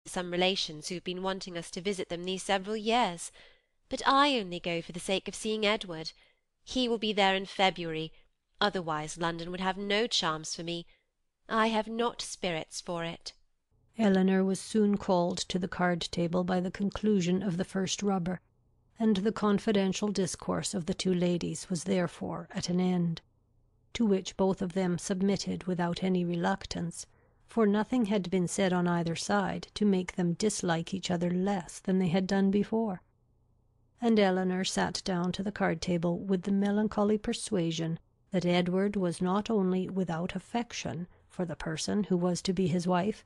some relations who have been wanting us to visit them these several years. But I only go for the sake of seeing Edward. He will be there in February, otherwise London would have no charms for me. I have not spirits for it." Eleanor was soon called to the card-table by the conclusion of the first rubber, and the confidential discourse of the two ladies was therefore at an end, to which both of them submitted without any reluctance, for nothing had been said on either side to make them dislike each other less than they had done before. And Eleanor sat down to the card-table with the melancholy persuasion that Edward was not only without affection for the person who was to be his wife,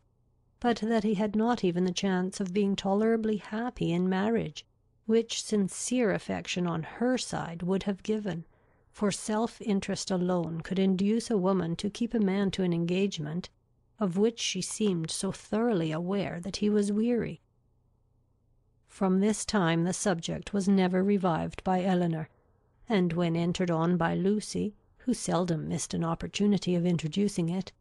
but that he had not even the chance of being tolerably happy in marriage, which sincere affection on her side would have given, for self-interest alone could induce a woman to keep a man to an engagement of which she seemed so thoroughly aware that he was weary. From this time the subject was never revived by Eleanor, and when entered on by Lucy, who seldom missed an opportunity of introducing it,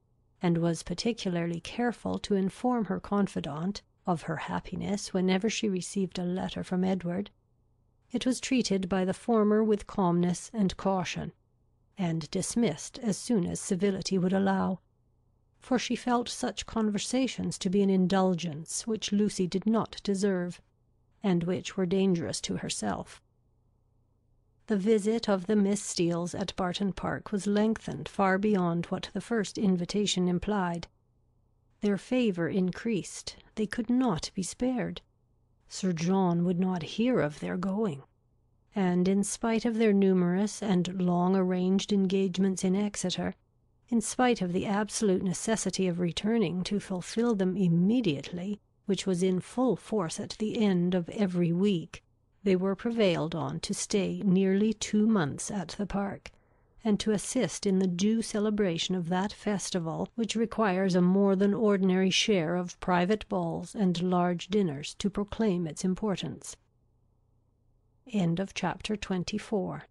and was particularly careful to inform her confidante of her happiness whenever she received a letter from Edward, it was treated by the former with calmness and caution, and dismissed as soon as civility would allow, for she felt such conversations to be an indulgence which Lucy did not deserve, and which were dangerous to herself. The visit of the Miss Steeles at Barton Park was lengthened far beyond what the first invitation implied. Their favour increased. They could not be spared. Sir John would not hear of their going. And in spite of their numerous and long-arranged engagements in Exeter, in spite of the absolute necessity of returning to fulfil them immediately, which was in full force at the end of every week, they were prevailed on to stay nearly 2 months at the park, and to assist in the due celebration of that festival which requires a more than ordinary share of private balls and large dinners to proclaim its importance. Chapter 25.